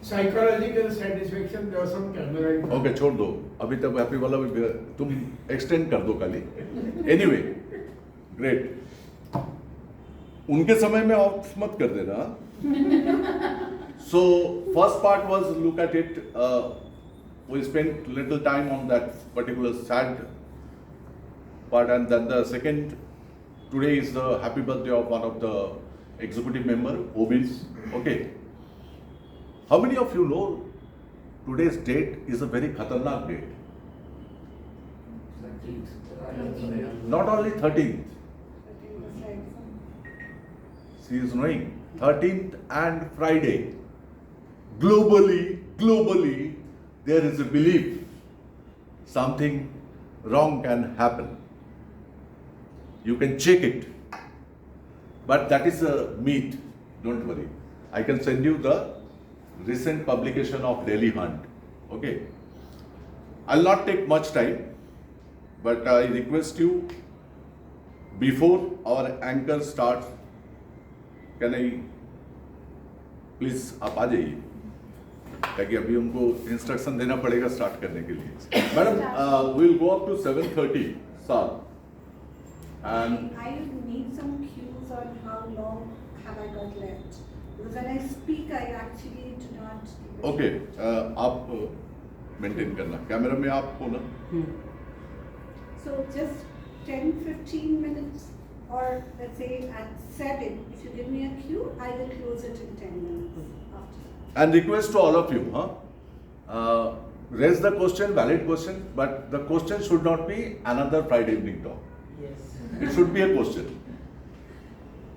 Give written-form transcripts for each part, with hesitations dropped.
Psychological satisfaction, there was some camera. Okay छोड़ दो, अभी तक हैप्पी वाला भी तुम एक्सटेंड कर दो खाली. Anyway great. उनके समय में ऑफ मत कर देना. So first part was look at it. We spent little time on that particular sad part, and then the second, today is the happy birthday of one of the executive member, Obis. Okay. How many of you know today's date is a very khatarnak date? Not only 13th. She is knowing 13th and Friday. Globally, there is a belief something wrong can happen. You can check it. But that is a myth. Don't worry. I can send you the recent publication of Delhi Hunt. Okay. I'll not take much time, but I request you, before our anchor starts, can I please आप आ जाइए, ताकि अभी उनको instruction देना पड़ेगा start करने के लिए. Madam, we'll go up to 7:30 साल. And I need some cues on how long have I got left. Because when I speak, I actually do not. Okay, आप मेंटेन करना, कैमरा में आप हो ना. So just 10-15 minutes, or let's say at 7, if you give me a cue, I will close it in 10 minutes after. And request to all of you, raise the question, valid question, but the question should not be another Friday evening talk. Yes. It should be a question.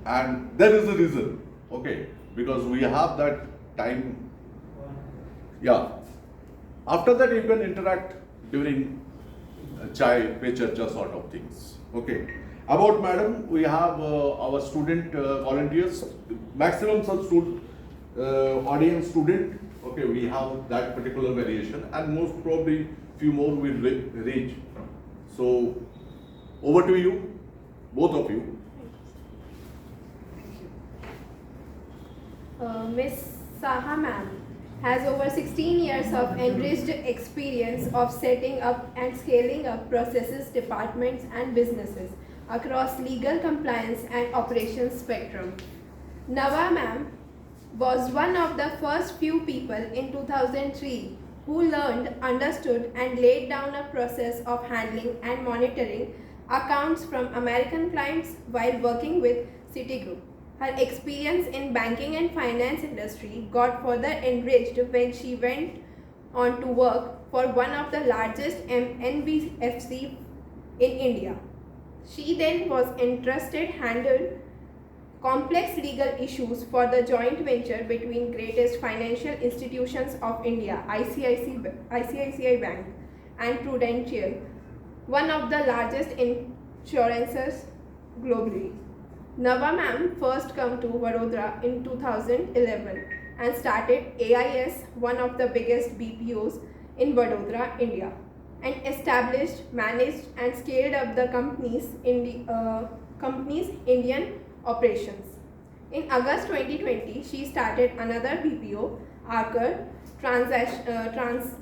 And there is a reason, okay, because we have that time. Yeah. After that, you can interact during chai, pe charcha sort of things. Okay. About madam, we have our student volunteers, maximum such audience student. Okay, we have that particular variation, and most probably few more will reach. So over to you, both of you. Miss Saha ma'am has over 16 years of enriched experience of setting up and scaling up processes, departments and businesses across legal compliance and operations spectrum. Nava ma'am was one of the first few people in 2003 who learned, understood and laid down a process of handling and monitoring accounts from American clients while working with Citigroup. Her experience in banking and finance industry got further enriched when she went on to work for one of the largest NBFC in India. She then was entrusted handled complex legal issues for the joint venture between greatest financial institutions of India, ICICI Bank and Prudential, one of the largest insurances globally. Nava ma'am first come to Vadodara in 2011 and started AIS, one of the biggest BPOs in Vadodara, India, and established, managed and scaled up the company's Indian operations. In August 2020, she started another BPO, Archer Transnational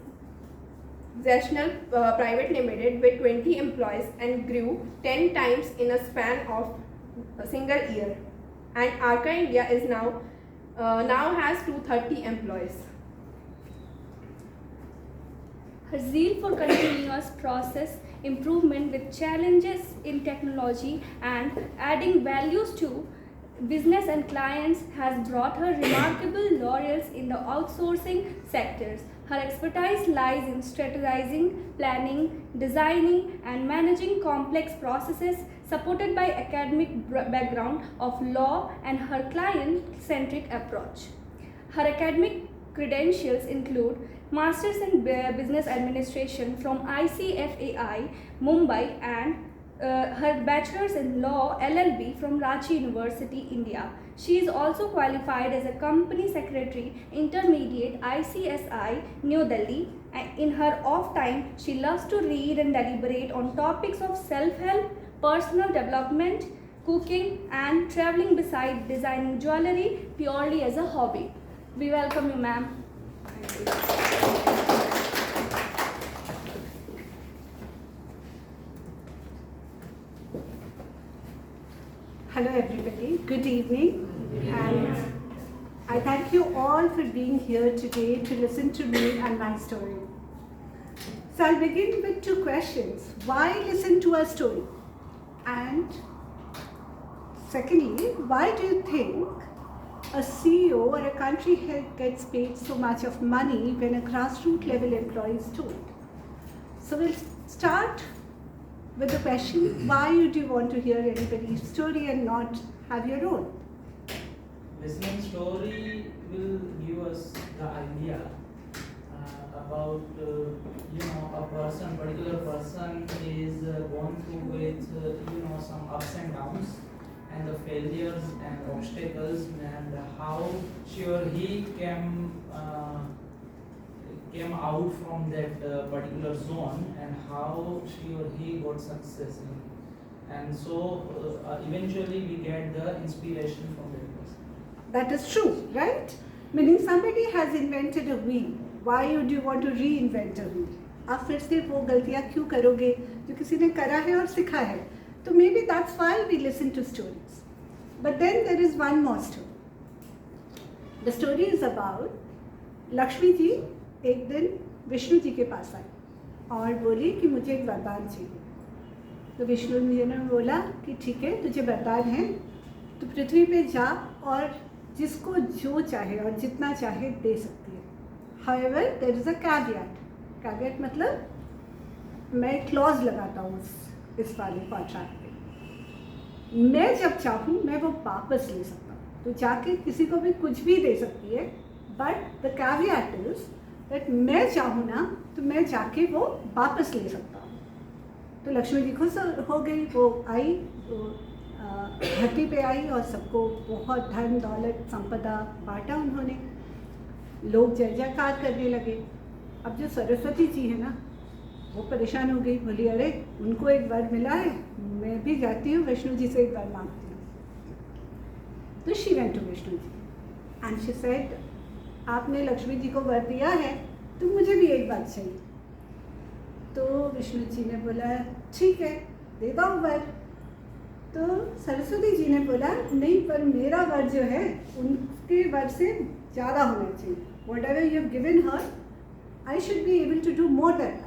Private Limited with 20 employees and grew 10 times in a span of a single year. And Archer India is now has 230 employees. Her zeal for continuous process improvement with challenges in technology and adding values to business and clients has brought her remarkable laurels in the outsourcing sectors. Her expertise lies in strategizing, planning, designing and managing complex processes supported by academic background of law and her client-centric approach. Her academic credentials include Masters in Business Administration from ICFAI, Mumbai, and her Bachelor's in Law LLB from Ranchi University, India. She is also qualified as a Company Secretary, Intermediate ICSI, New Delhi. And in her off time, she loves to read and deliberate on topics of self-help, personal development, cooking, and traveling, beside designing jewelry purely as a hobby. We welcome you, ma'am. Hello everybody, good evening, and I thank you all for being here today to listen to me and my story. So I'll begin with two questions. Why listen to a story? And secondly, why do you think a CEO or a country head gets paid so much of money when a grassroots level employee is told? So we'll start with the question, why do you want to hear anybody's story and not have your own? Listening story will give us the idea about a person, particular person is going through with some ups and downs and the failures and obstacles, and how she or he came out from that particular zone, and how she or he got success in. And so eventually we get the inspiration from that person. That is true, right? Meaning somebody has invented a wheel. Why would you want to reinvent a wheel? आप फिर से वो गलतियाँ क्यों करोगे जो किसी ने करा है और सीखा है? तो maybe that's why we listen to stories. But then there is one more story. The story is about Lakshmi ji एक दिन विष्णु जी के पास आई और बोली कि मुझे एक वरदान चाहिए। तो विष्णु जी ने बोला कि ठीक है, तुझे वरदान है, तो पृथ्वी पे जा और जिसको जो चाहे और जितना चाहे दे सकती है। However, there is a caveat. Caveat मतलब मैं क्लॉज लगाता हूँ इस वाले कॉन्ट्रैक्ट पे। मैं जब चाहूँ मैं वो वापस ले सकता हूँ, तो जाके किसी को भी कुछ भी दे सकती है, but the caveat is that मैं चाहूँ ना तो मैं जाके वो वापस ले सकता हूँ। तो लक्ष्मी जी खुश हो गई, वो आई, धरती पे आई और सबको बहुत धन दौलत संपदा बांटा उन्होंने। लोग जय जयकार करने लगे। अब जो सरस्वती जी है ना, वो परेशान हो गई, बोली अरे उनको एक वर मिला है, मैं भी जाती हूँ विष्णु जी से एक वर मांगती हूँ। तो she went to Vishnu ji and she said, आपने लक्ष्मी जी को वर दिया है तो मुझे भी एक वर चाहिए। तो विष्णु जी ने बोला ठीक है, दे दो वर। तो सरस्वती जी ने बोला नहीं, पर मेरा वर जो है उनके वर से ज़्यादा होना चाहिए। Whatever you have given her, I should be able to do more than that.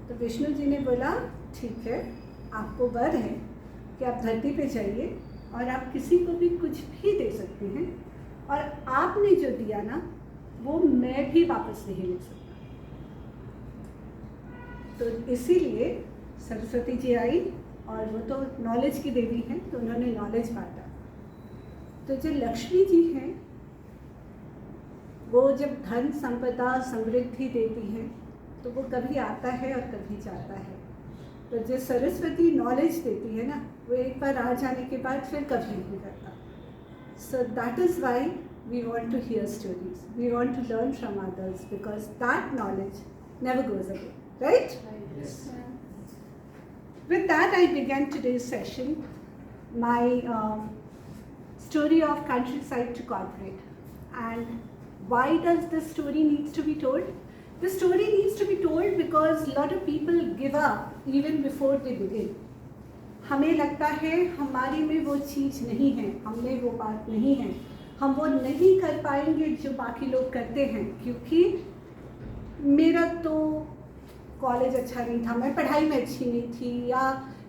तो विष्णु जी ने बोला ठीक है, आपको वर है कि आप धरती पे जाइए और आप किसी को भी कुछ भी दे सकते हैं, और आपने जो दिया ना वो मैं भी वापस नहीं ले सकता। तो इसीलिए सरस्वती जी आई, और वो तो नॉलेज की देवी हैं, तो उन्होंने नॉलेज बांटा। तो जो लक्ष्मी जी हैं वो जब धन संपदा समृद्धि देती हैं तो वो कभी आता है और कभी जाता है। तो जो सरस्वती नॉलेज देती है ना, वो एक बार आ जाने के बाद फिर कभी नहीं करता। So that is why we want to hear stories, we want to learn from others, because that knowledge never goes away, right? Yes. With that, I began today's session, my story of countryside to corporate. And why does this story needs to be told? The story needs to be told because a lot of people give up even before they begin. हमें लगता है हमारी में वो चीज़ नहीं है, हमने वो बात नहीं है, हम वो नहीं कर पाएंगे जो बाकी लोग करते हैं, क्योंकि मेरा तो कॉलेज अच्छा नहीं था, मैं पढ़ाई में अच्छी नहीं थी, या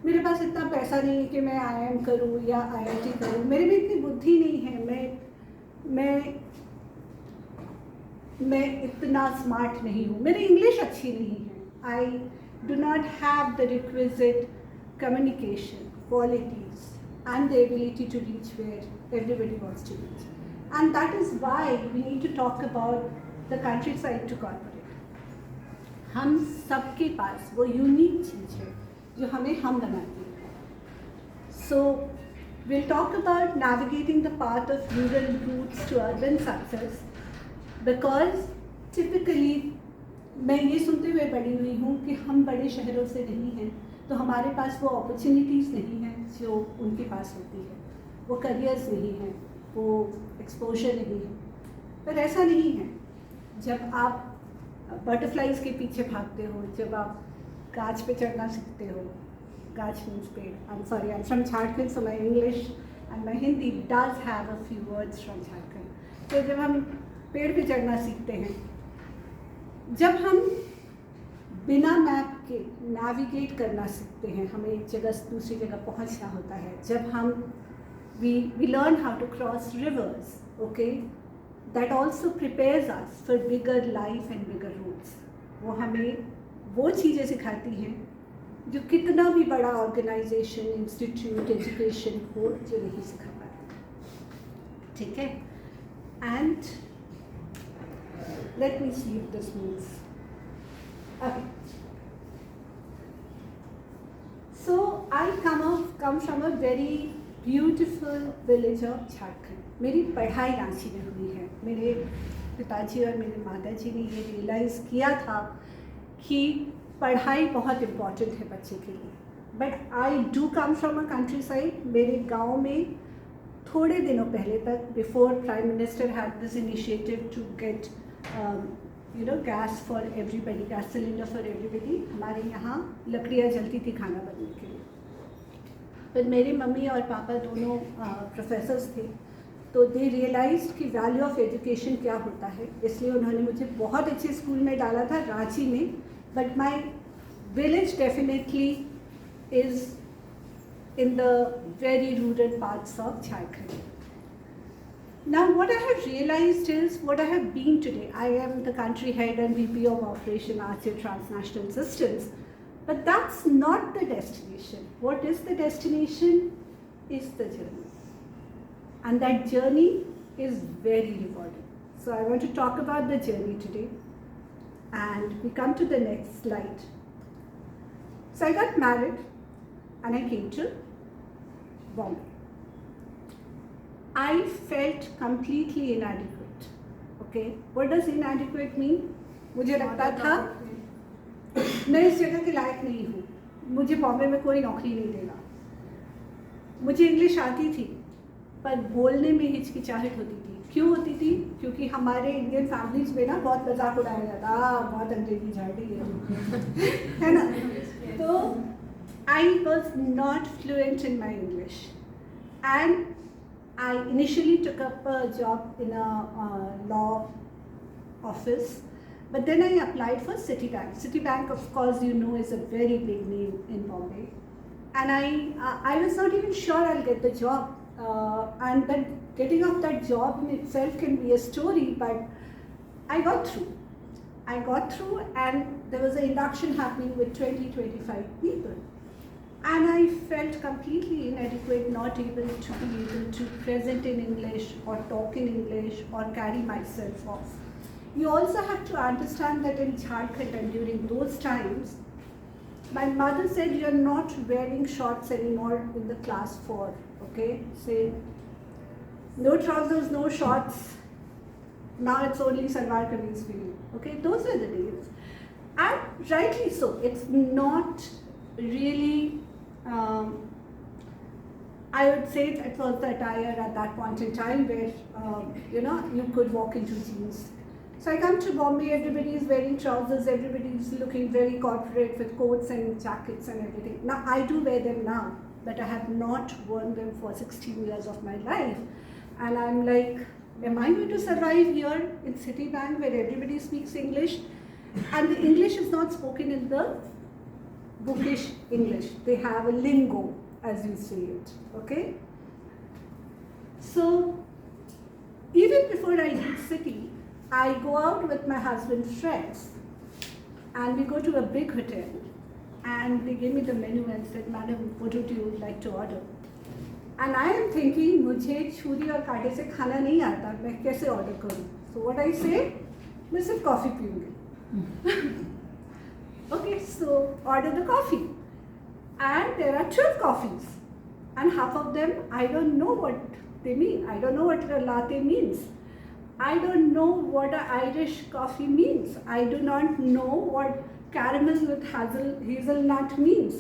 मेरे पास इतना पैसा नहीं है कि मैं IIM करूँ या IIT करूँ, मेरे में इतनी बुद्धि नहीं है, मैं इतना स्मार्ट नहीं हूँ, मेरी इंग्लिश अच्छी नहीं है, I do not have the requisite communication qualities and the ability to reach where everybody wants to reach. And that is why we need to talk about the countryside to corporate. हम सबके पास वो unique चीज़ है जो हमें हम बनाती है. So we'll talk about navigating the path of rural roots to urban success, because typically मैं ये सुनते हुए बड़ी हुई हूँ कि हम बड़े शहरों से नहीं हैं, तो हमारे पास वो अपॉर्चुनिटीज़ नहीं हैं जो उनके पास होती है, वो करियर्स नहीं हैं, वो एक्सपोजर नहीं है. पर ऐसा नहीं है। जब आप बटरफ्लाइज के पीछे भागते हो, जब आप गाछ पे चढ़ना सीखते हो, गाछ मीन्स पेड़, I am sorry, I am from Jharkhand, so my English and my Hindi does have a few words from Jharkhand. तो जब हम पेड़ पे चढ़ना सीखते हैं, जब हम बिना मैप के नेविगेट करना सीखते हैं, हमें एक जगह से दूसरी जगह पहुंचना होता है, जब हम we learn how to cross rivers, okay, that also prepares us for bigger life and bigger roads. वो हमें वो चीज़ें सिखाती हैं जो कितना भी बड़ा ऑर्गेनाइजेशन, इंस्टीट्यूट, एजुकेशन हो जो नहीं सिखा पाता। ठीक है? And let me see if this moves. Okay. So I come from a very beautiful village of Jharkhand. मेरी पढ़ाई रांची में हुई है। मेरे पिताजी और मेरे माताजी ने ये रियलाइज़ किया था कि पढ़ाई बहुत इम्पॉर्टेंट है बच्चे के लिए। But I do come from a countryside. मेरे गांव में थोड़े दिनों पहले तक, before prime minister had this initiative to get gas for everybody, gas cylinder for everybody, हमारे यहाँ लकड़ियाँ जलती थी खाना बनने के लिए। पर मेरे मम्मी और पापा दोनों प्रोफेसर्स थे, तो दे रियलाइज्ड कि वैल्यू ऑफ एजुकेशन क्या होता है, इसलिए उन्होंने मुझे बहुत अच्छे स्कूल में डाला था रांची में। But my village definitely is in the very rural parts of Jharkhand. Now what I have realized is what I have been today. I am the country head and VP of Operation ASEAN Transnational Systems. But that's not the destination. What is the destination is the journey. And that journey is very rewarding. So I want to talk about the journey today. And we come to the next slide. So I got married and I came to Bombay. I felt completely inadequate. Okay, what does inadequate mean? मुझे लगता था मैं इस जगह के लायक नहीं हूँ, मुझे बॉम्बे में कोई नौकरी नहीं देगा। मुझे इंग्लिश आती थी पर बोलने में हिचकिचाहट होती थी। क्यों होती थी? क्योंकि हमारे इंडियन फैमिलीज में ना बहुत मजाक उड़ाया जाता, बहुत अंग्रेजी झाड़ी है है ना। तो I was not fluent in my English and I initially took up a job in a law office, but then I applied for Citibank. Citibank, of course, you know, is a very big name in Bombay, and I was not even sure I'll get the job. And then getting off that job in itself can be a story, but I got through. And there was an induction happening with 20-25 people. And I felt completely inadequate, not able to present in English or talk in English or carry myself off. You also have to understand that in Jharkhand and during those times, my mother said, "You're not wearing shorts anymore in the class 4, okay? Say, no trousers, no shorts. Now it's only salwar kameez for you, okay?" Those were the days. And rightly so, it's not really I would say that was the attire at that point in time where you could walk into jeans. So I come to Bombay, everybody is wearing trousers, everybody is looking very corporate with coats and jackets and everything. Now I do wear them now, but I have not worn them for 16 years of my life. And I'm like, am I going to survive here in Citibank where everybody speaks English? And the English is not spoken in the bookish English. They have a lingo, as you say it, okay? So, even before I leave city, I go out with my husband's friends and we go to a big hotel and they gave me the menu and said, "Madam, what would you like to order?" And I am thinking, मुझे छुरी और कांटे से खाना नहीं आता, मैं कैसे order करूँ? So what I say, मैं सिर्फ coffee पीऊँगी। Okay, so order the coffee, and there are 12 coffees, and half of them I don't know what they mean. I don't know what a latte means. I don't know what an Irish coffee means. I do not know what caramel with hazelnut means.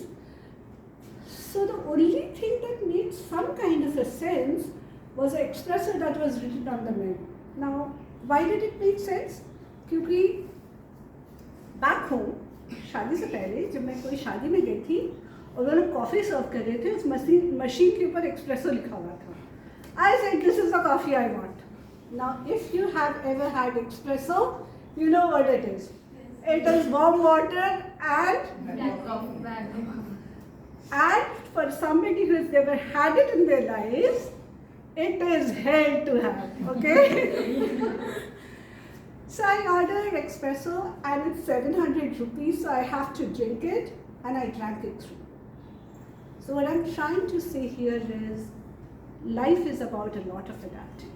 So the only thing that made some kind of a sense was an espresso that was written on the menu. Now, why did it make sense? क्योंकि back home, शादी से पहले जब मैं कोई शादी में गई थी और वो लोग कॉफ़ी सर्व कर रहे थे, उस मशीन के ऊपर एक्सप्रेसो लिखा हुआ था. I said, this is the coffee I want. Now, if you have ever had espresso, you know what it is. It is warm water and for somebody who has never had it in their lives, it is hell to have, okay? So I ordered espresso and it's 700 rupees, so I have to drink it, and I drank it through. So what I'm trying to say here is, life is about a lot of adapting.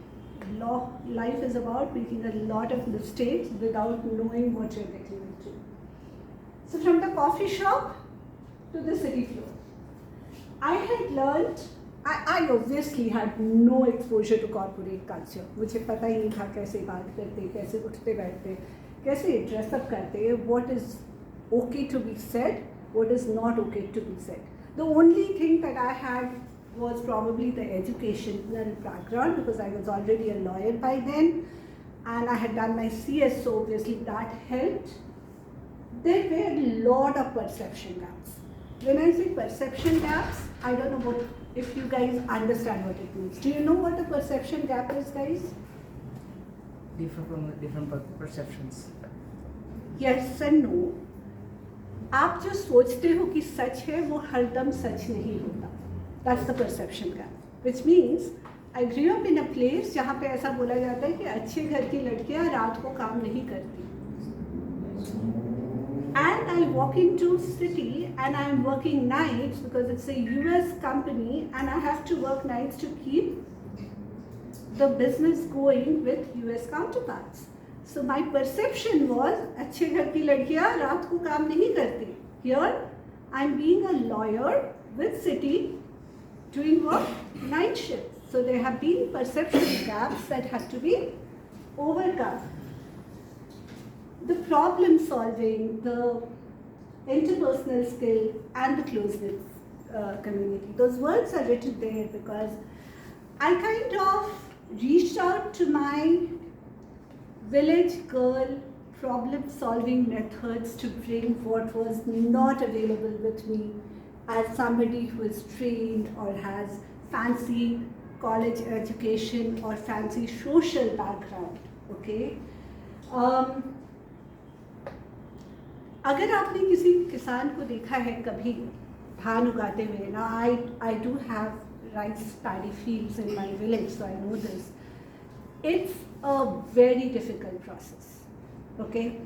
Life is about making a lot of mistakes without knowing what you're getting into. So from the coffee shop to the city floor, I had learned, I obviously had no exposure to corporate culture. मुझे पता ही नहीं था कैसे बात करते, कैसे उठते बैठते, कैसे dress up करते, what is okay to be said, what is not okay to be said. The only thing that I had was probably the educational background, because I was already a lawyer by then and I had done my CS, so obviously that helped. There were a lot of perception gaps. When I say perception gaps, I don't know if you guys understand what it means. Do you know what a perception gap is, guys? Different perceptions. Yes and no. आप जो सोचते हो कि सच है वो हरदम सच नहीं होता. That's the perception gap. Which means I grew up in a place जहाँ पे ऐसा बोला जाता है कि अच्छे घर की लड़कियाँ रात को काम नहीं करती. And I walk into city and I'm working nights because it's a US company and I have to work nights to keep the business going with US counterparts. So my perception was अच्छे घर की लड़कियाँ रात को काम नहीं करती. Here I'm being a lawyer with city doing work night shifts. So there have been perception gaps that had to be overcome. The problem solving, the interpersonal skill and the close-knit community. Those words are written there because I kind of reached out to my village girl problem-solving methods to bring what was not available with me as somebody who is trained or has fancy college education or fancy social background, okay? अगर आपने किसी किसान को देखा है कभी धान उगाते हुए ना, I do have rice paddy fields in my village, so I know this. It's a very difficult process, okay?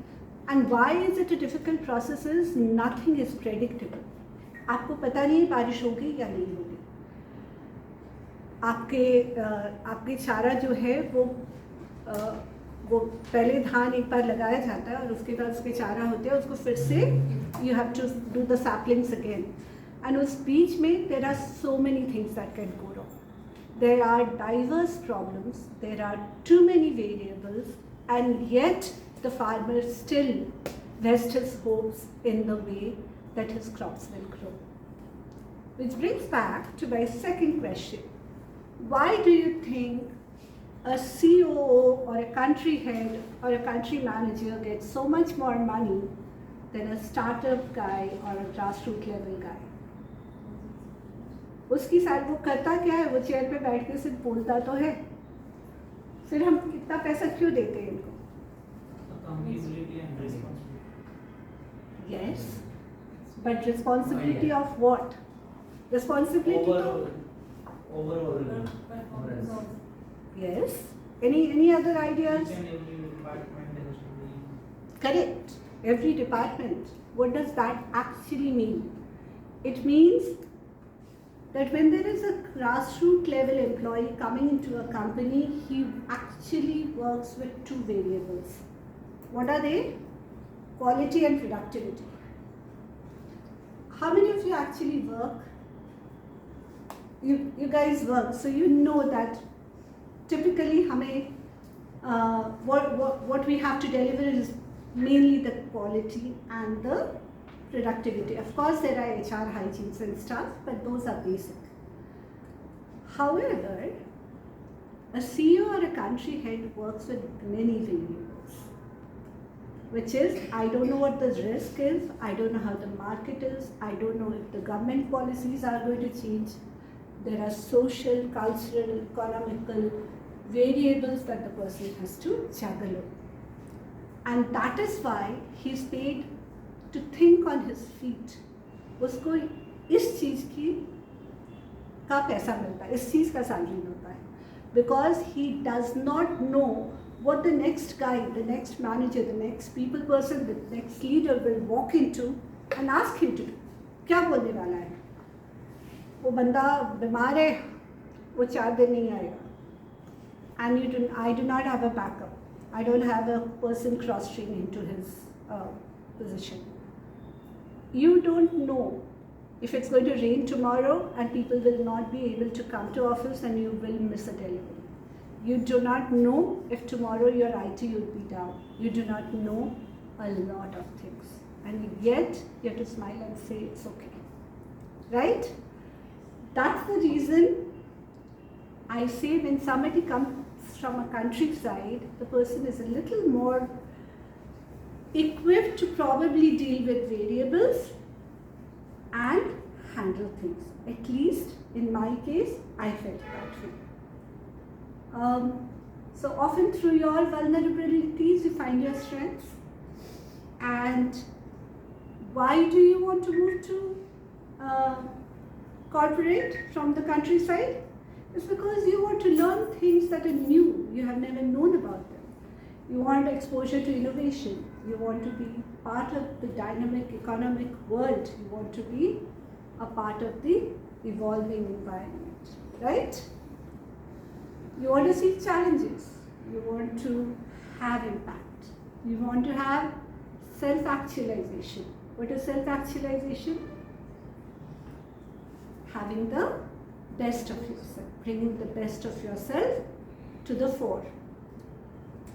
And why is it a difficult process is nothing is predictable. आपको पता नहीं बारिश होगी या नहीं होगी. आपके चारा जो है वो पहले धान एक बार लगाया जाता है और उसके बाद उसके चारा होते हैं, उसको फिर से you have to do the saplings again. And उस बीच में there are so many things that can go wrong. There are diverse problems, there are too many variables, and yet the farmer still rests his hopes in the way that his crops will grow. Which brings back to my second question. Why do you think a COO or a country head or a country manager gets so much more money than a startup guy or a grassroots level guy? उसकी साथ वो करता क्या है? वो chair पे बैठ के सिर्फ बोलता तो है. फिर हम इतना पैसा क्यों देते हैं इनको? Accountability and responsibility. Yes, but responsibility of what? Responsibility to Overall. yes. Any other ideas? Each and every department has to be. Correct. Every department. What does that actually mean? It means that when there is a grassroots level employee coming into a company, he actually works with two variables. What are they? Quality and productivity. How many of you actually work? You guys work, so you know that typically what we have to deliver is mainly the quality and the productivity. Of course, there are HR hygienes and stuff, but those are basic. However, A CEO or a country head works with many variables, which is, I don't know what the risk is, I don't know how the market is, I don't know if the government policies are going to change. There are social, cultural, economical variables that the person has to juggle. And that is why he's paid to think on his feet. उसको इस चीज़ की का पैसा मिलता है, इस चीज़ का salary मिलता है, because he does not know what the next guy, the next manager, the next people person, the next leader will walk into and ask him to do. क्या बोलने वाला है? वो बंदा बीमार है, वो 4 दिन नहीं आएगा. And I do not have a backup. I don't have a person cross-training into his position. You don't know if it's going to rain tomorrow and people will not be able to come to office and you will miss a delivery. You do not know if tomorrow your IT will be down. You do not know a lot of things. And yet you have to smile and say it's okay. Right? That's the reason I say when somebody comes from a countryside, the person is a little more equipped to probably deal with variables and handle things. At least in my case, I felt that way. So often through your vulnerabilities, you find your strengths. And why do you want to move to corporate from the countryside? It's because you want to learn things that are new. You have never known about them. You want exposure to innovation. You want to be part of the dynamic economic world. You want to be a part of the evolving environment, right? You want to see challenges. You want to have impact. You want to have self-actualization. What is self-actualization? Having the best of yourself, bringing the best of yourself to the fore.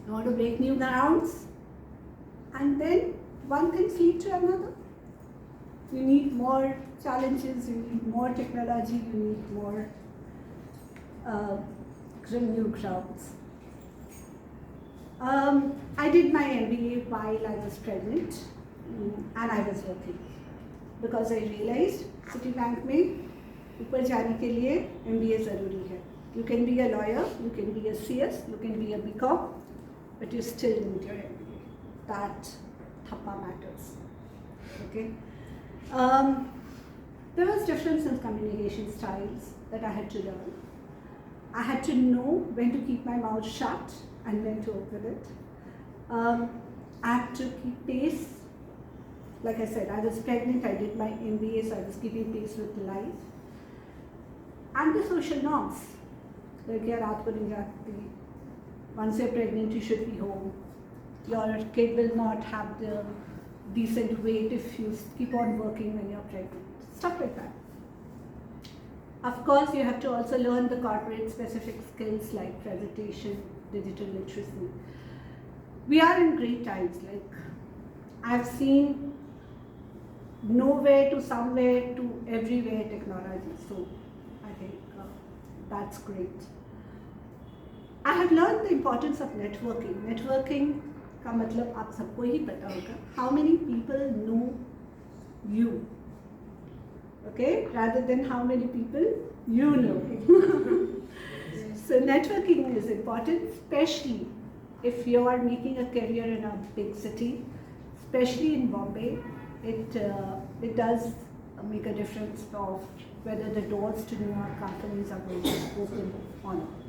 You want to break new grounds, and then one thing leads to another. You need more challenges, you need more technology, you need more new grounds. I did my MBA while I was pregnant and I was working because I realized Citibank में ऊपर जाने के लिए MBA ज़रूरी है. You can be a lawyer, you can be a CS, you can be a BCom, but you still need your MBA. That thappa matters. Okay. There was difference in communication styles that I had to learn. I had to know when to keep my mouth shut and when to open it. I had to keep pace. Like I said, I was pregnant, I did my MBA, so I was keeping pace with life. And the social norms. Like, once you're pregnant, you should be home. Your kid will not have the decent weight if you keep on working when you're pregnant. Stuff like that. Of course, you have to also learn the corporate specific skills like presentation, digital literacy. We are in great times. Like, I've seen nowhere to somewhere to everywhere technology. So I think that's great. I have learned the importance of networking. Networking का मतलब आप सबको ही पता होगा. How many people know you? Okay, rather than how many people you know. So networking is important, especially if you are making a career in a big city, especially in Bombay. It does make a difference of whether the doors to newer companies are going to open or not.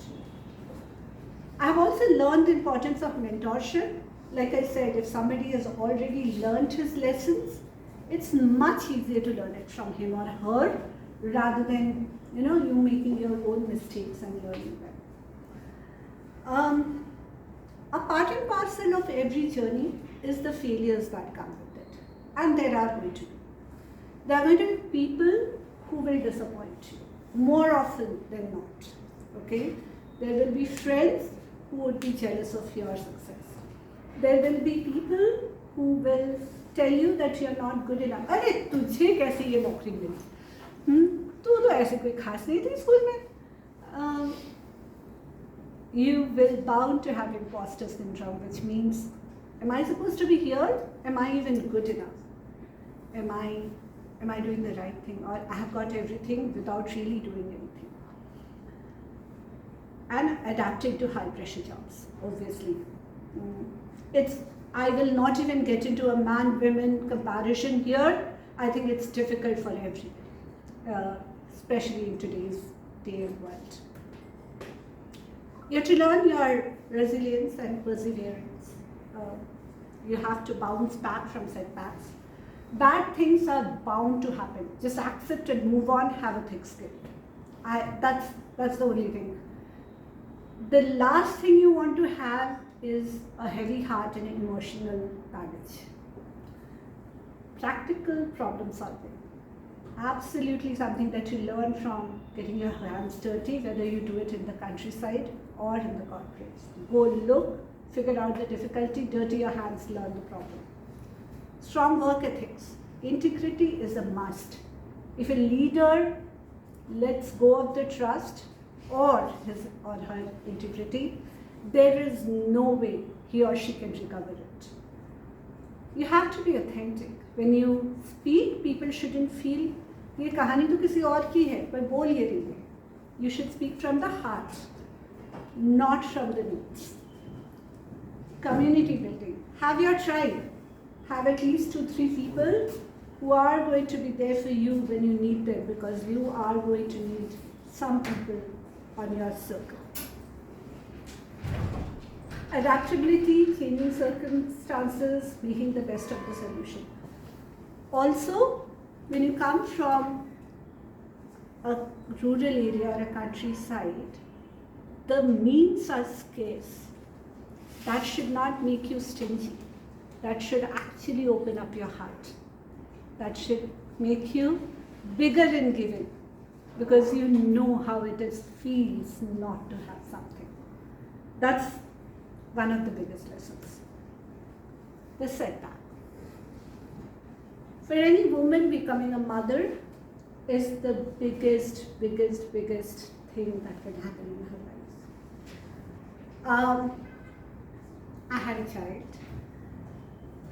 I've also learned the importance of mentorship. Like I said, if somebody has already learned his lessons, it's much easier to learn it from him or her rather than you making your own mistakes and learning them. A part and parcel of every journey is the failures that come with it, and there are going to be. There are going to be people who will disappoint you more often than not. Okay, there will be friends who would be jealous of your success. There will be people who will tell you that you are not good enough. अरे तुझे कैसे ये नौकरी मिली? तू तो ऐसे कोई खास नहीं थी स्कूल में. you will bound to have imposter syndrome, which means, am I supposed to be here? Am I even good enough? Am I doing the right thing? Or I have got everything without really doing anything. And adapting to high pressure jobs, obviously. I will not even get into a man-women comparison here. I think it's difficult for everybody, especially in today's day and world. You have to learn your resilience and perseverance. You have to bounce back from setbacks. Bad things are bound to happen. Just accept and move on, have a thick skin. That's the only thing. The last thing you want to have is a heavy heart and emotional baggage. Practical problem solving. Absolutely something that you learn from getting your hands dirty, whether you do it in the countryside or in the corporates. Go look, figure out the difficulty, dirty your hands, learn the problem. Strong work ethics. Integrity is a must. If a leader lets go of the trust or his or her integrity, there is no way he or she can recover it. You have to be authentic. When you speak, people shouldn't feel ये कहानी तो किसी और की है पर बोल ये रही है. You should speak from the heart, not from the notes. Community building. Have your tribe. Have at least 2-3 people who are going to be there for you when you need them, because you are going to need some people on your circle. Adaptability, changing circumstances, making the best of the solution. Also, when you come from a rural area or a countryside, the means are scarce. That should not make you stingy. That should actually open up your heart. That should make you bigger in giving, because you know how it feels not to have something. That's one of the biggest lessons. The setback. For any woman, becoming a mother is the biggest thing that can happen in her life. I had a child,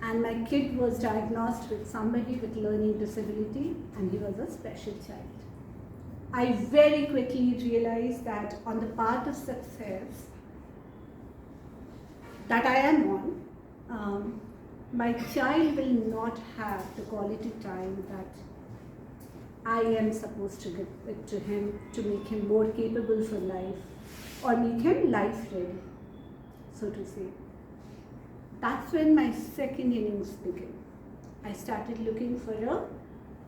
and my kid was diagnosed with somebody with learning disability, and he was a special child. I very quickly realized that on the path of success that I am on, my child will not have the quality time that I am supposed to give it to him to make him more capable for life or make him life ready, so to say. That's when my second innings began. I started looking for a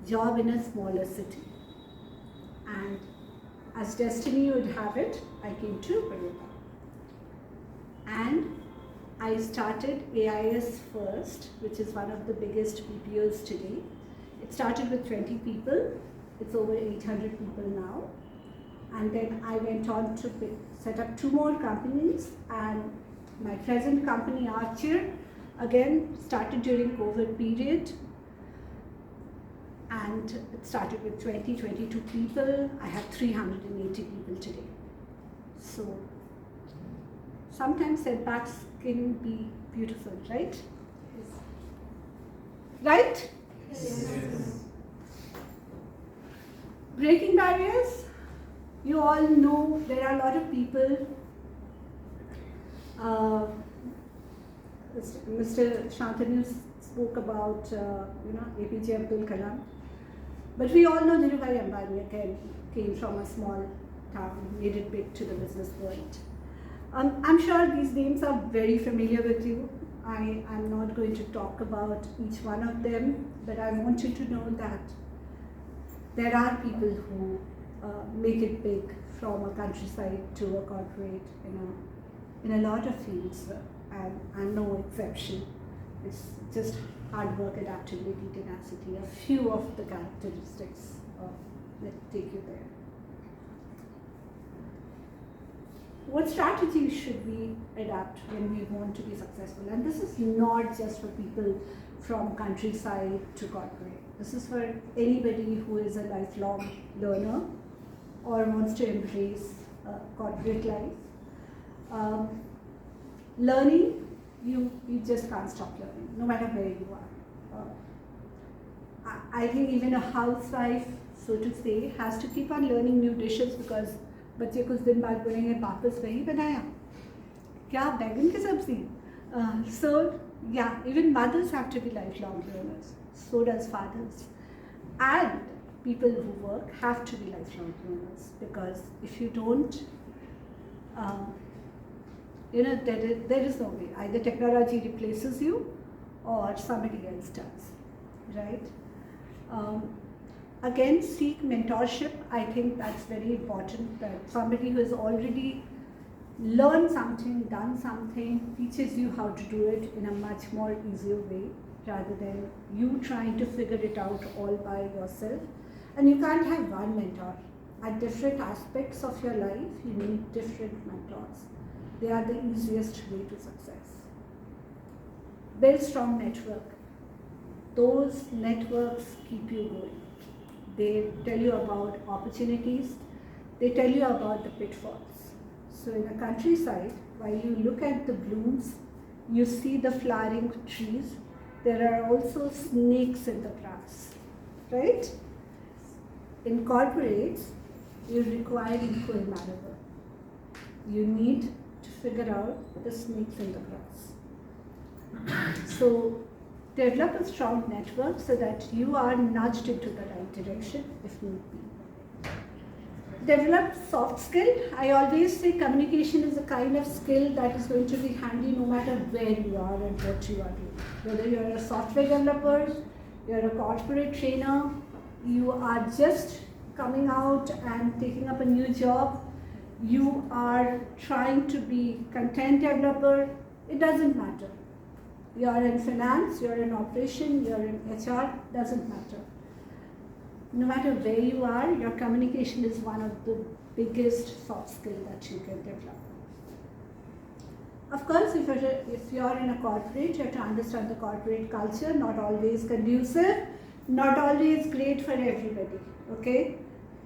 job in a smaller city. And as destiny would have it, I came to Punarnava. And I started AIS first, which is one of the biggest BPOs today. It started with 20 people. It's over 800 people now. And then I went on to set up 2 more companies, and my present company, Archer, again started during COVID period, and it started with 22 people. I have 380 people today. So sometimes setbacks can be beautiful, right? Yes. Right? Yes. Breaking barriers. You all know there are a lot of people. Mr. Shantanu spoke about APJ Abdul Kalam, but we all know Dhirubhai Ambani again came from a small town, made it big to the business world. I'm sure these names are very familiar with you. I'm not going to talk about each one of them, but I want you to know that there are people who make it big from a countryside to a corporate in a lot of fields, and I'm no exception. It's just hard work, adaptability, tenacity, a few of the characteristics that take you there. What strategies should we adapt when we want to be successful? And this is not just for people from countryside to corporate. This is for anybody who is a lifelong learner or wants to embrace corporate life. Learning, you just can't stop learning, no matter where you are. I think even a housewife, so to say, has to keep on learning new dishes because बच्चे कुछ दिन बाद बोलेंगे वापस वही बनाया क्या बैगन की सब्जी. So yeah, even mothers have to be lifelong learners. So does fathers, and people who work have to be lifelong learners, because if you don't, there is no way. Either technology replaces you or somebody else does, right? Again, seek mentorship. I think that's very important, that somebody who has already learned something, done something, teaches you how to do it in a much more easier way, rather than you trying to figure it out all by yourself. And you can't have one mentor. At different aspects of your life, you need different mentors. They are the easiest way to success. Build strong network. Those networks keep you going. They tell you about opportunities. They tell you about the pitfalls. So in the countryside, while you look at the blooms, you see the flowering trees. There are also snakes in the grass, right? In corporates, you require equal maneuver. You need to figure out the snakes in the grass. So develop a strong network so that you are nudged into the right direction if need be. Develop soft skill. I always say communication is a kind of skill that is going to be handy no matter where you are and what you are doing. Whether you are a software developer, you are a corporate trainer, you are just coming out and taking up a new job, you are trying to be content developer, it doesn't matter. You are in finance, you are in operation, you are in HR, doesn't matter. No matter where you are, your communication is one of the biggest soft skills that you can develop. Of course, if you are in a corporate, you have to understand the corporate culture, not always conducive, not always great for everybody, okay?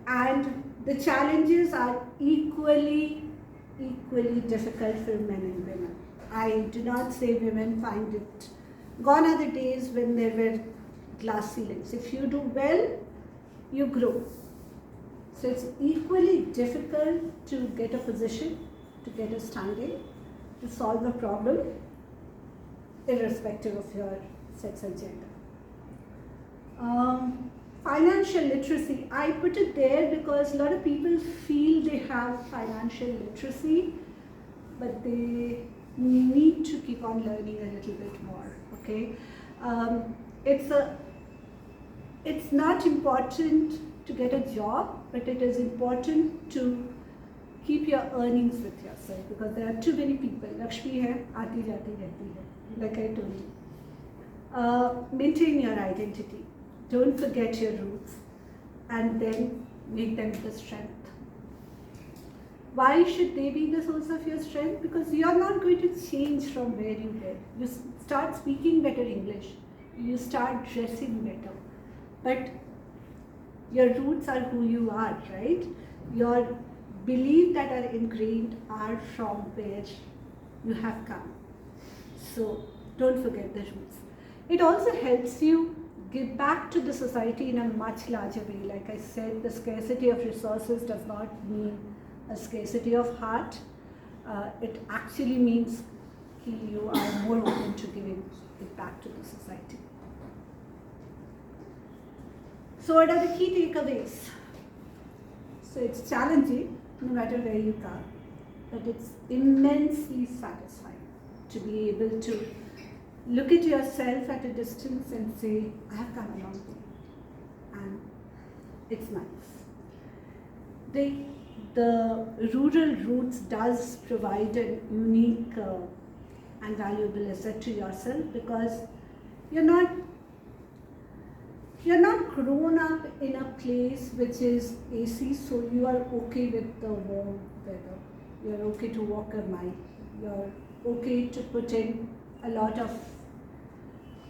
And the challenges are equally difficult for men and women. I do not say women find it. Gone are the days when there were glass ceilings. If you do well, you grow. So it's equally difficult to get a position, to get a standing, to solve a problem, irrespective of your sex and gender. Financial literacy, I put it there because a lot of people feel they have financial literacy, but they need to keep on learning a little bit more, okay? It's not important to get a job, but it is important to keep your earnings with yourself, because there are too many people. Lakshmi hai, aati jati rehti hai, like I told you. Maintain your identity. Don't forget your roots, and then make them the strength. Why should they be the source of your strength? Because you are not going to change from where you live. You start speaking better English. You start dressing better. But your roots are who you are, right? Your beliefs that are ingrained are from where you have come. So don't forget the roots. It also helps you give back to the society in a much larger way. Like I said, the scarcity of resources does not mean a scarcity of heart. It actually means you are more open to giving it back to the society. So what are the key takeaways? So it's challenging no matter where you come, but it's immensely satisfying to be able to look at yourself at a distance and say, I have come a long way, and it's nice. The rural roots does provide a unique and valuable asset to yourself, because you're not grown up in a place which is AC, so you are okay with the warm weather. You're okay to walk a mile. You're okay to put in a lot of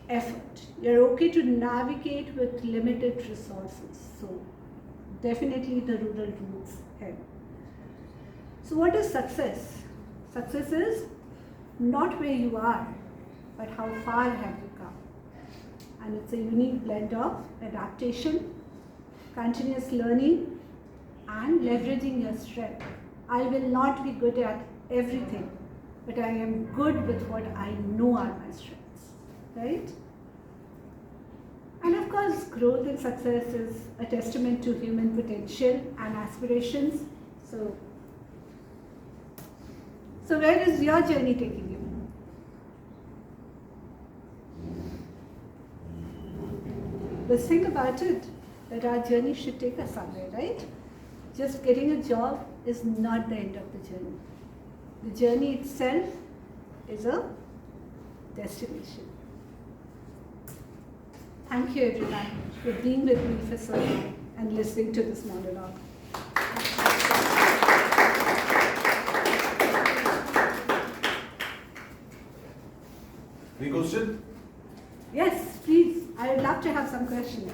effort. You're okay to navigate with limited resources. So definitely the rural roots help. So what is success? Success is not where you are, but how far have you come. And it's a unique blend of adaptation, continuous learning, and leveraging your strength. I will not be good at everything, but I am good with what I know are my strengths, right? And of course, growth and success is a testament to human potential and aspirations. So where is your journey taking you? Let's think about it, that our journey should take us somewhere, right? Just getting a job is not the end of the journey. The journey itself is a destination. Thank you everyone for being with me for so long and listening to this monologue. Any question? Yes, please. I would love to have some questions.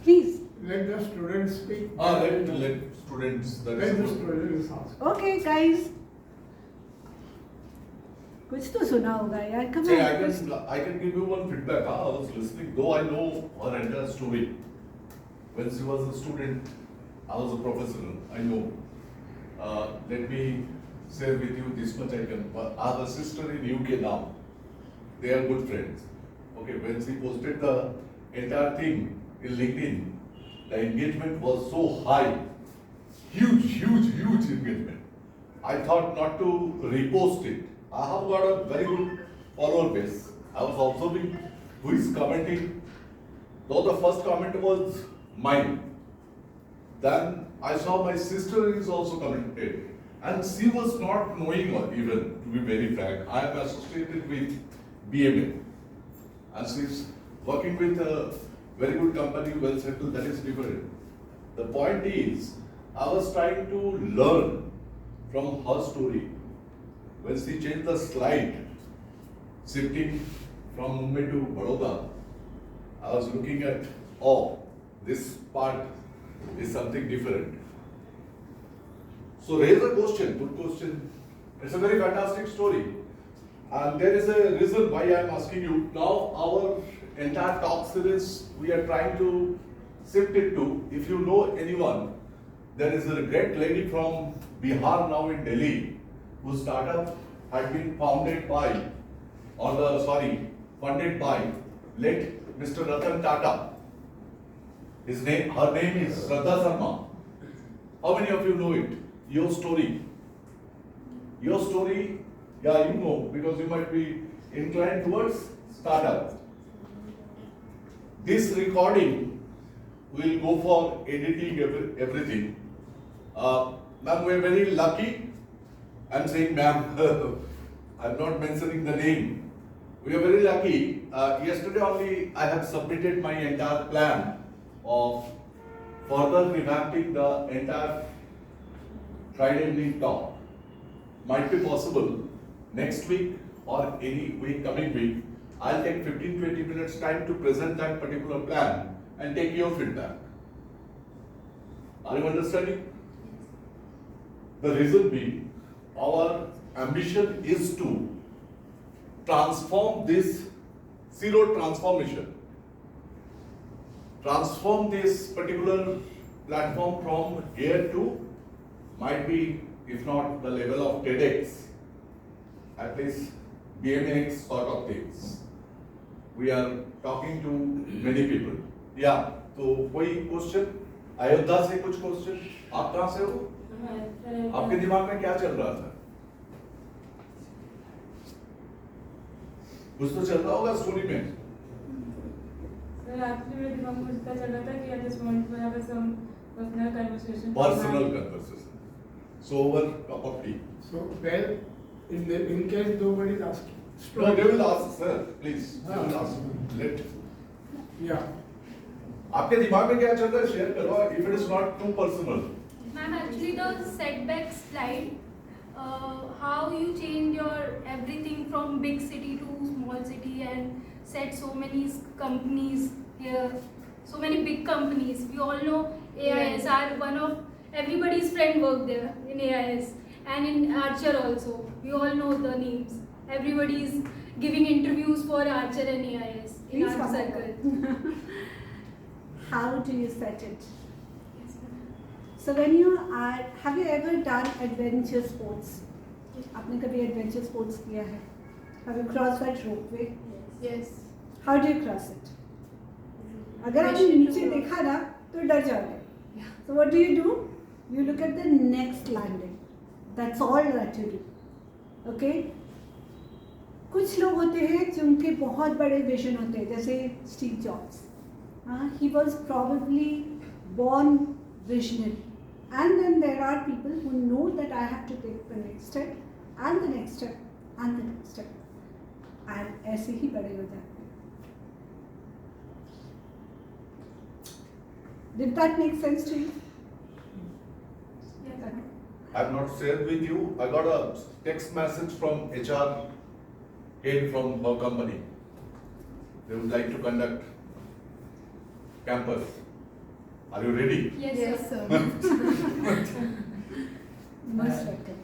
Please. Let the students speak. Let students. That Let is the good. students ask. Okay, guys. कुछ तो सुना होगा यार. Come Say, on. I can give you one feedback. I was listening, though I know her entire story. When she was a student, I was a professor. I know. Let me share with you this much I can. I have a sister in UK now. They are good friends. Okay, when she posted the entire thing in LinkedIn, the engagement was so high. Huge engagement. I thought not to repost it. I have got a very good follower base. I was observing who is commenting. Though the first comment was mine. Then I saw my sister is also commented. And she was not knowing even, to be very frank. I am associated with BMA. And she is working with a very good company, well settled, that is different. The point is, I was trying to learn from her story. When she changed the slide, shifting from Mumbai to Baroda, I was looking at, oh, this part is something different. So raise a question, good question. It's a very fantastic story. And there is a reason why I am asking you. Now our entire talk series, we are trying to shift it to, if you know anyone, there is a great lady from Bihar now in Delhi, whose startup had been funded by late Mr. Ratan Tata. Her name is Shraddha Sharma. How many of you know it? Your story, yeah, you know, because you might be inclined towards startup. This recording will go for editing everything. Ma'am, we are very lucky. I'm saying ma'am, I'm not mentioning the name. We are very lucky. Yesterday only I have submitted my entire plan of further revamping the entire Friday evening talk. Might be possible next week or any week coming week. I'll take 15-20 minutes time to present that particular plan and take your feedback. Are you understanding? The reason being, our ambition is to transform this zero transformation. Transform this particular platform from here to, might be, if not the level of TEDx, at least BMX sort of things. We are talking to many people. Yeah, तो कोई question? Ayodhya से कुछ question? आप कहाँ से हो? आपके दिमाग में क्या चल रहा था? कुछ तो चल रहा होगा स्टोरी में. सर एक्चुअली मेरे दिमाग में पता चल रहा था कि I just want to have some personal conversation. Personal conversation. So over cup of tea. So, well, in case nobody is asking. No, they will ask, sir. Please, they will ask. Let. Yeah. आपके दिमाग में क्या चल रहा है share करो. If it is not too personal. Ma'am, actually the setback slide, how you change your everything from big city to small city and set so many companies here, so many big companies. We all know AIS are one of everybody's friend work there in AIS and in Archer also. We all know the names. Everybody is giving interviews for Archer and AIS in Please our come circle. How do you set it? So when you are, have you ever done adventure sports? आपने कभी adventure sports किया है? Have you crossed that ropeway? Yes. How do you cross it? अगर आपने नीचे देखा ना तो डर जाओगे. So what do? You look at the next landing. That's all that you do. Okay? कुछ लोग होते हैं जिनके बहुत बड़े विजन होते हैं, जैसे Steve jobs. He was probably born visionary. And then there are people who know that I have to take the next step and the next step and the next step. And ऐसे ही बड़े हो जाते हैं. Did that make sense to you? Yes. I've not shared with you. I got a text message from HR head from her company. They would like to conduct campus. Are you ready? Yes, sir. Most welcome.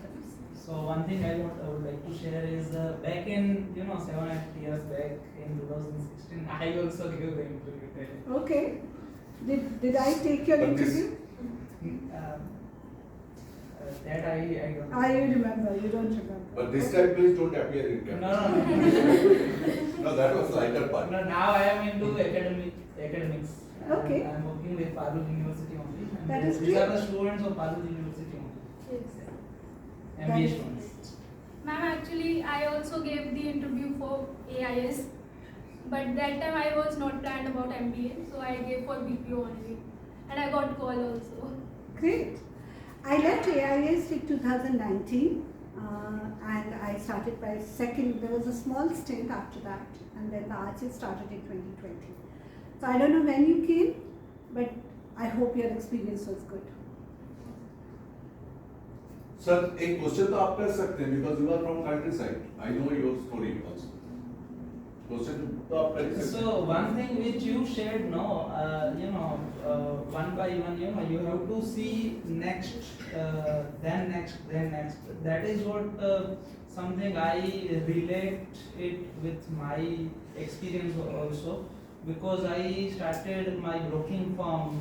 So one thing I would like to share is back in 7-8 years back in 2016 I also gave the interview. Okay. Did I take your But this- interview? That I don't know. I remember. You don't remember. But this time, please don't appear in campus. No. No, that was lighter part. No, now I am into academics. Okay. I am working with Parul University only. And That is these are great. the students of Parul University only. Yes. MBA That is students. Ma'am, actually, I also gave the interview for AIS, but that time I was not planned about MBA, so I gave for BPO only, and I got call also. Great. I left AIS in 2019 and I started my second, there was a small stint after that, and then the Archer started in 2020. So I don't know when you came, but I hope your experience was good. Sir, एक question तो आप कर सकते हैं because you are from countryside. I know your story also. Question तो आप कर सकते हैं. So one thing which you shared, no, one by one, you have to see next, then next. That is what something I relate it with my experience also, because I started my broking firm,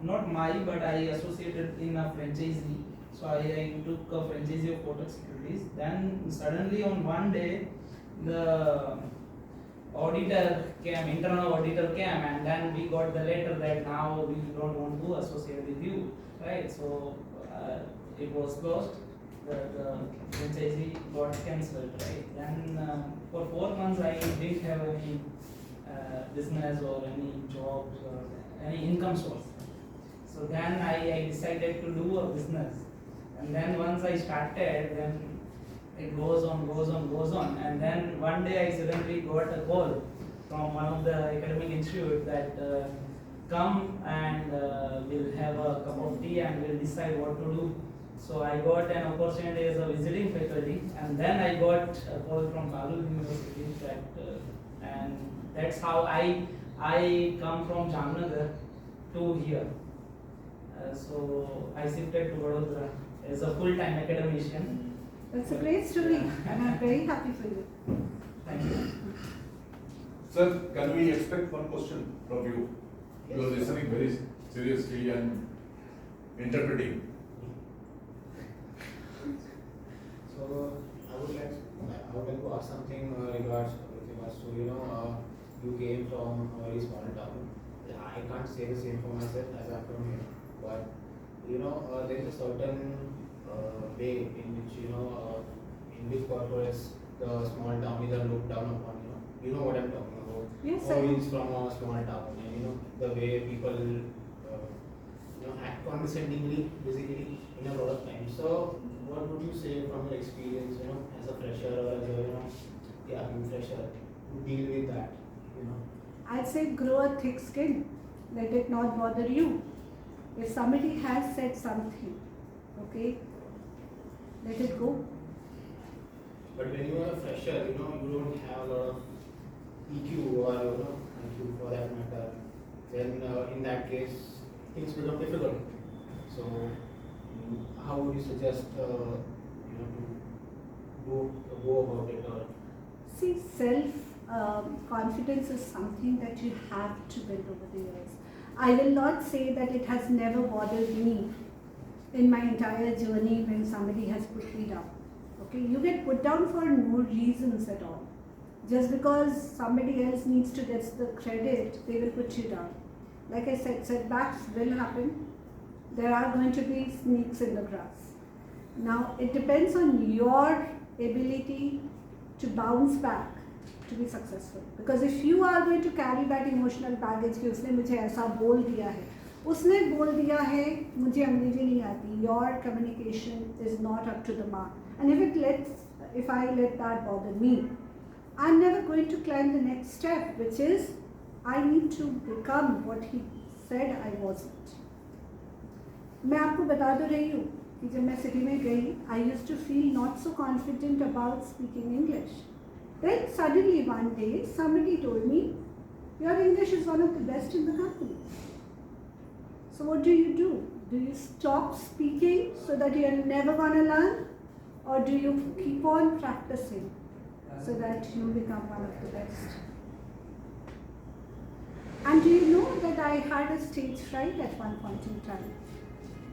not my, but I associated in a franchisee. So I took a franchisee of Kotak Securities. Then suddenly on one day, the auditor came, internal auditor came, and then we got the letter that now we don't want to associate with you, right? So it was closed. The franchisee got cancelled, right? Then for 4 months I didn't have any business or any jobs or any income source. So then I decided to do a business, and then once I started, then it goes on, and then one day I suddenly got a call from one of the academic institute that come and we'll have a cup of tea and we'll decide what to do. So I got an opportunity as a visiting faculty, and then I got a call from Parul University that and that's how I come from Jamnagar to here. So I shifted to Vadodara as a full-time academician. That's a great story, and I'm very happy for you. Thank you. Sir, can we expect one question from you? You are listening very seriously and interpreting. So I would like to ask something regards to you came from a very small town. I can't say the same for myself as I'm from here, but there is a certain way in which corporates the small town are looked down upon. You know what I'm talking about. Yes, Or I he's from a small town, and the way people act condescendingly, basically, in a lot of times. So, what would you say from your experience, as a fresher or as a fresher, to deal with that, I'd say grow a thick skin. Let it not bother you. If somebody has said something, okay, let it go. But when you are a fresher, you don't have a lot of EQ or IQ for that matter. Then in that case, things become difficult. So how would you suggest to go about it? Or See, confidence is something that you have to build over the years. I will not say that it has never bothered me in my entire journey when somebody has put me down. Okay, you get put down for no reasons at all. Just because somebody else needs to get the credit, they will put you down. Like I said, setbacks will happen. There are going to be snakes in the grass. Now, it depends on your ability to bounce back to be successful. Because if you are going to carry that emotional baggage कि उसने मुझे ऐसा बोल दिया है, उसने बोल दिया है, मुझे अंग्रेजी नहीं आती, your communication is not up to the mark. And if I let that bother me, I'm never going to climb the next step, which is I need to become what he said I wasn't. मैं आपको बता तो रही हूँ कि जब मैं city में गई, I used to feel not so confident about speaking English. Then suddenly one day somebody told me, your English is one of the best in the company. So what do? Do you stop speaking so that you're never gonna learn? Or do you keep on practicing so that you become one of the best? And do you know that I had a stage fright at one point in time?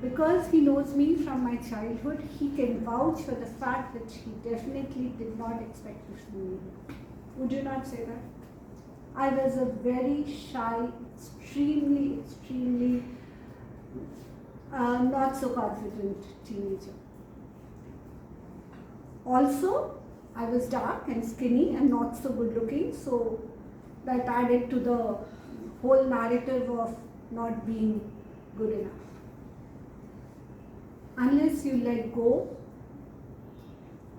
Because he knows me from my childhood, he can vouch for the fact that he definitely did not expect this from me. Would you not say that? I was a very shy, extremely not so confident teenager. Also, I was dark and skinny and not so good looking, so that added to the whole narrative of not being good enough. Unless you let go,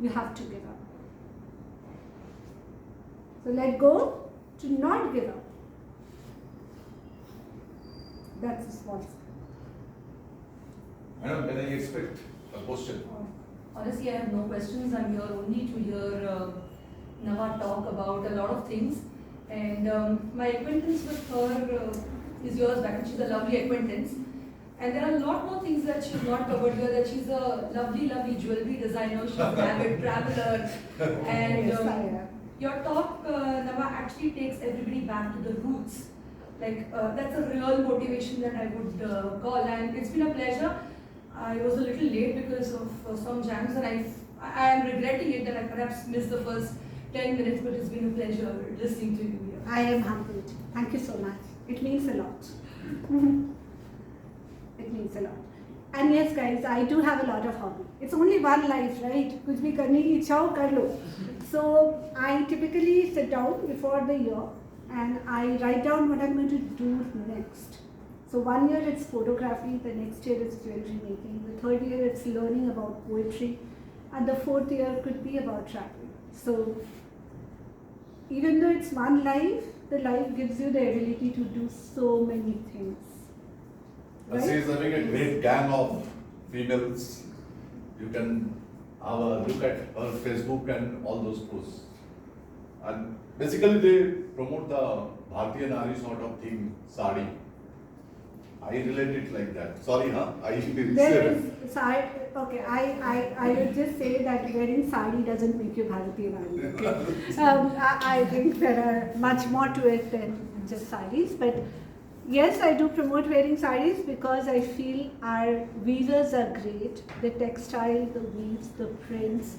you have to give up. So let go to not give up. That's a small step. Madam, can I expect a question? Honestly, I have no questions. I'm here only to hear Nava talk about a lot of things. And my acquaintance with her is years back, and she's a lovely acquaintance. And there are a lot more things that she's not covered here, that she's a lovely jewelry designer, she's an avid traveler. And your talk, Nava, actually takes everybody back to the roots. Like, that's a real motivation that I would call. And it's been a pleasure. I was a little late because of some jams, and I am regretting it that I perhaps missed the first 10 minutes, but it's been a pleasure listening to you here. I am humbled. Thank you so much. It means a lot. It means a lot. And yes, guys, I do have a lot of hobby. It's only one life, right? कुछ भी करने की इच्छा हो कर लो. So I typically sit down before the year and I write down what I'm going to do next. So 1 year it's photography, the next year it's jewelry making, the third year it's learning about poetry, and the fourth year could be about traveling. So even though it's one life, the life gives you the ability to do so many things. Right? She is having a great gang of females. You can have a look at her Facebook and all those posts. And basically they promote the Bharatiya Nari sort of theme, sari. I relate it like that. Sorry, huh? Okay, I would just say that wearing sari doesn't make you Bharatiya Nari. Okay? I think there are much more to it than just saris. But yes, I do promote wearing saris because I feel our weavers are great. The textile, the weaves, the prints,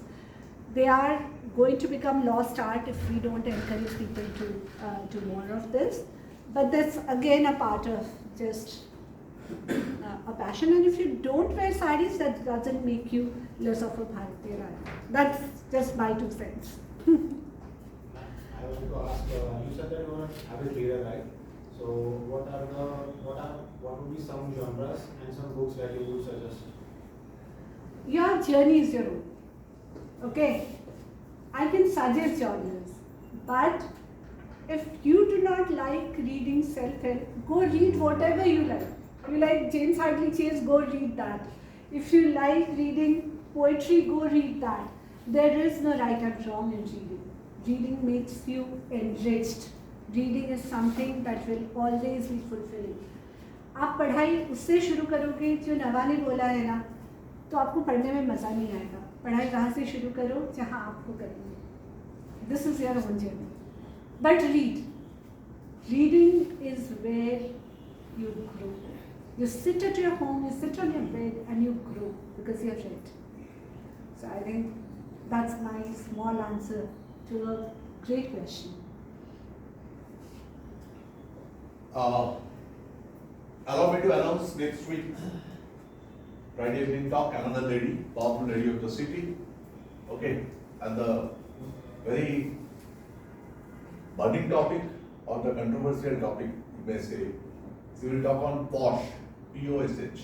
they are going to become lost art if we don't encourage people to do more of this. But that's again a part of just a passion, and if you don't wear saris, that doesn't make you less of a Bharatiya Rani. That's just my 2 cents. I wanted to ask, you said that you are an avid reader, right? So what would be some genres and some books that you would suggest? Your journey is your own. Okay? I can suggest genres, but if you do not like reading self-help, go read whatever you like. You like James Hadley Chase, go read that. If you like reading poetry, go read that. There is no right and wrong in reading. Reading makes you enriched. Reading is something that will always be fulfilling. आप पढ़ाई उससे शुरू करोगे जो नवा ने बोला है ना, तो आपको पढ़ने में मज़ा नहीं आएगा। पढ़ाई वहाँ से शुरू करो जहाँ आपको करनी है। This is your own journey, but reading is where you grow. You sit at your home, you sit on your bed and you grow because you have read. So I think that's my small answer to a great question. Allow me to announce next week, Friday evening talk, another lady, powerful lady of the city. Okay, and the very burning topic or the controversial topic, you may say, we will talk on POSH, P-O-S-H.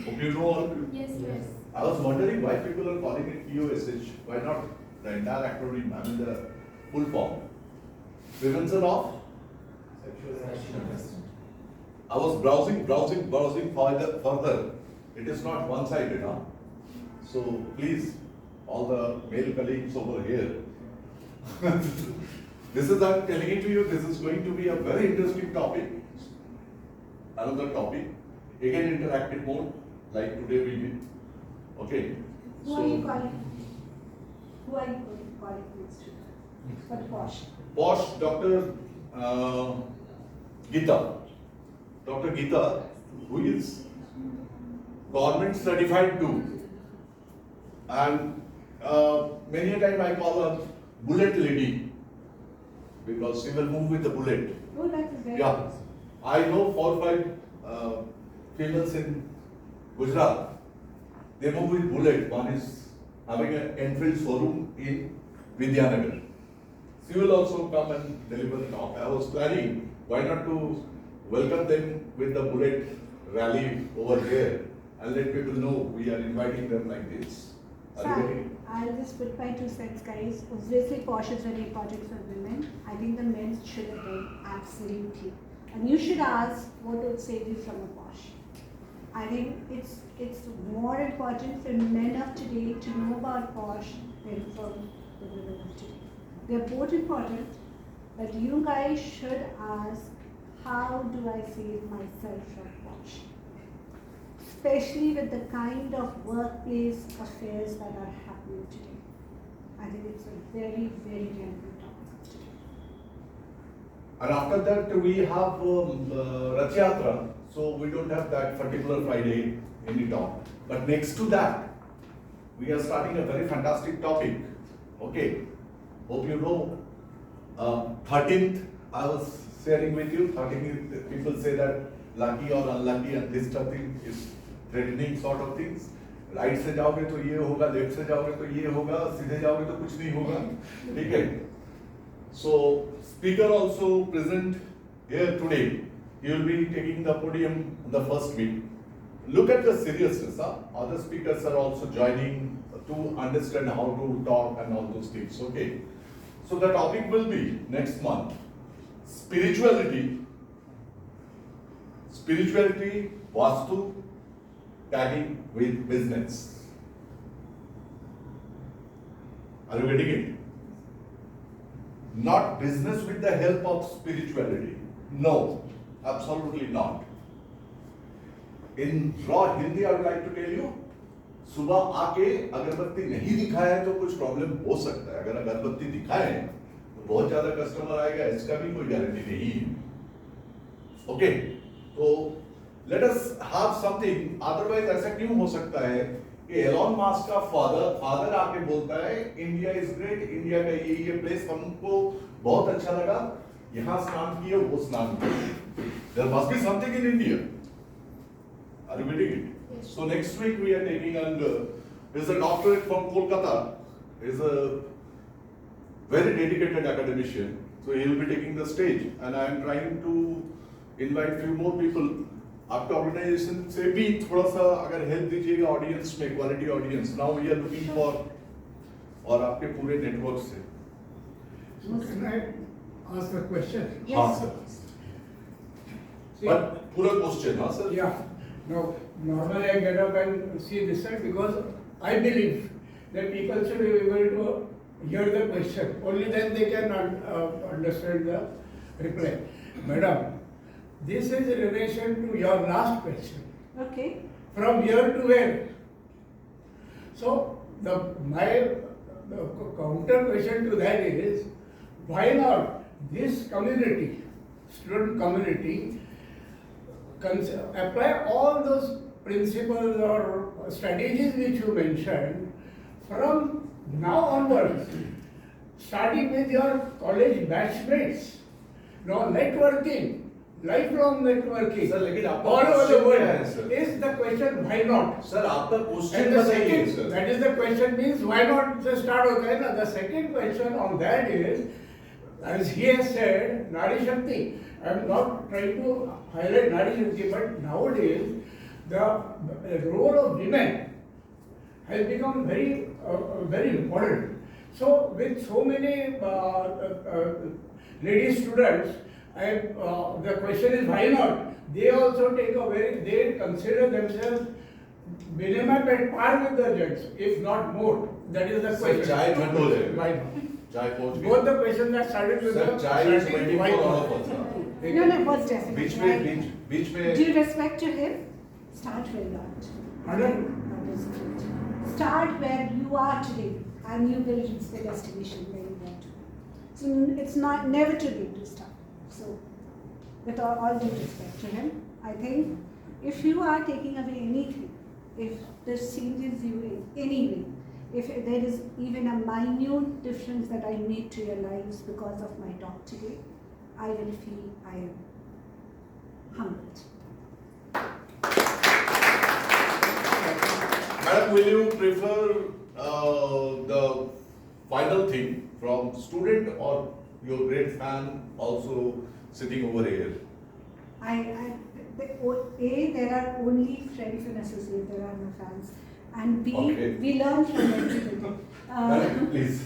Hope you know all. Yes, yes. I was wondering why people are calling it P-O-S-H. Why not the entire acronym, I mean the full form? Prevention of? I was browsing further. It is not one-sided, huh? So please, all the male colleagues over here, this is, I'm telling it to you, this is going to be a very interesting topic. Another topic, again interactive mode, like today we did. Okay. Who are you calling? Who are you calling next week? For POSH. POSH, Dr. Geeta. Dr. Geeta, who is government certified too. And many a time I call her bullet lady, because she will move with the bullet. Oh, that is very Yeah, nice. I know 4 or 5 females in Gujarat. They move with bullet. One is having an Enfield showroom in Vidyanagar. She will also come and deliver the talk. I was planning, why not to welcome them with the bullet rally over here and let people know we are inviting them like this. Are you getting it? I'll just put my 2 cents, guys. Obviously, POSH is very important for women. I think the men should attend, absolutely. And you should ask what would save you from a POSH. I think it's more important for men of today to know about POSH than for the women of today. They're both important, but you guys should ask, how do I save myself from POSH? Especially with the kind of workplace affairs that are happening today. I think it's a very, very relevant topic today. And after that we have Rath Yatra, so we don't have that particular Friday any talk. But next to that, we are starting a very fantastic topic. Okay, hope you know. 13th, I was sharing with you. 13th, people say that lucky or unlucky, and this thing is threatening sort of things. Right से जाओगे तो ये होगा, left से जाओगे तो ये होगा, सीधे जाओगे तो कुछ नहीं होगा, ठीक है? So speaker also present here today. He will be taking the podium the first week. Look at the seriousness. Other speakers are also joining to understand how to talk and all those things. Okay. So the topic will be next month: spirituality, Vastu, tagging with business. Are you getting it? Not business with the help of spirituality. No, absolutely not. In raw Hindi, I would like to tell you, सुबह आके अगरबत्ती नहीं दिखाया है तो कुछ problem हो सकता है. अगर अगरबत्ती दिखाए तो बहुत ज्यादा कस्टमर आएगा, इसका भी कोई गारंटी नहीं है. ओके, तो let us have something. Otherwise ऐसा क्यों हो सकता है कि एलॉन मस्क का फादर आके बोलता है इंडिया इज ग्रेट, इंडिया का ये प्लेस हमको बहुत अच्छा लगा, यहाँ स्नान किए, वो स्नान किए. There must be something in India. Are you getting it? So next week we are taking, and is a doctorate from Kolkata, is a very dedicated academician. So he will be taking the stage, and I am trying to invite few more people. आपके organization से भी थोड़ा सा अगर help दीजिएगा audience में, quality audience. Now we are looking for, और आपके पूरे network से. Can I ask a question? हाँ sir. But पूरा question, हाँ sir. Yeah. Now, normally I get up and see this side because I believe that people should be able to hear the question. Only then they can understand the reply. Madam, this is in relation to your last question. Okay. From here to where? So my counter question to that is, why not this community, student community, apply all those principles or strategies which you mentioned from now onwards, starting with your college batchmates, networking, lifelong networking, Sir, लेकिन आपका all over the question world क्या है, sir? is the question, why not? Sir आपका question And the बताइए second, sir. that is the question means why not just start with that? The second question on that is, as he has said, Nari Shakti. I am not trying to highlight Nari Shakti, but nowadays the role of women has become very important. So with so many lady students, the question is why not? They also they consider themselves minimum at par with the gents, if not more. That is the Sir, question. chai thando hai. Why not? चाय पहुंच गई. Both the questions are started with Sir, the chai is waiting why for all not? of us. No, what's that? बीच में Due respect to him, start where you are. Pardon? That is good. Start where you are today, and you will reach the destination where you want to. So it's never too late to start. So, with all due respect to him, I think if you are taking away anything, if this changes you in any way, if there is even a minute difference that I made to your lives because of my talk today, I will feel I am humbled. Madam, will you prefer the final thing from student or your great fan also sitting over here? There are only friends and associates, there are no fans. And B, Okay. we learn from everybody. Madam, please.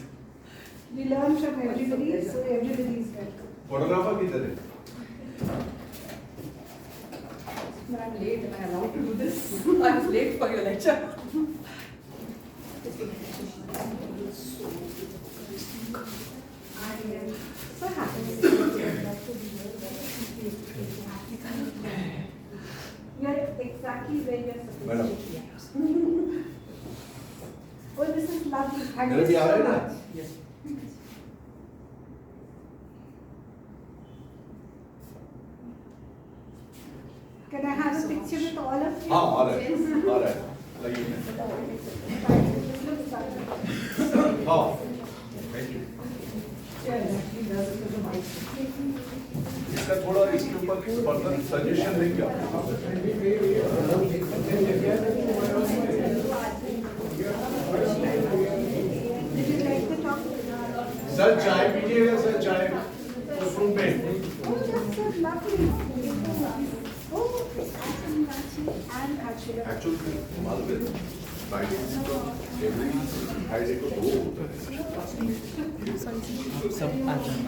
We learn from everybody, so everybody is welcome. Punarnava किधर है? But I'm late. Am I allowed to do this? I was late for your lecture. I am so happy to be here. You are exactly where you are supposed Madam. to be. Oh, this is lovely. Thank मेरा you भी आ रहा so है ना? much. Yes. Can I have a picture with all of you? हाँ, all right. Yes. All right. लगी है. This looks lovely. हाँ. Thank you. इसका थोड़ा इसके ऊपर फर्दर सजेशन देंगे आप. Did you like the talk? Sir चाय पीजिएगा सर चाय रूम में. Oh, that's so lovely. Oh, and Kachira. Actually, Malvin, Friday, every Friday को दो होता है. सब आ जाना.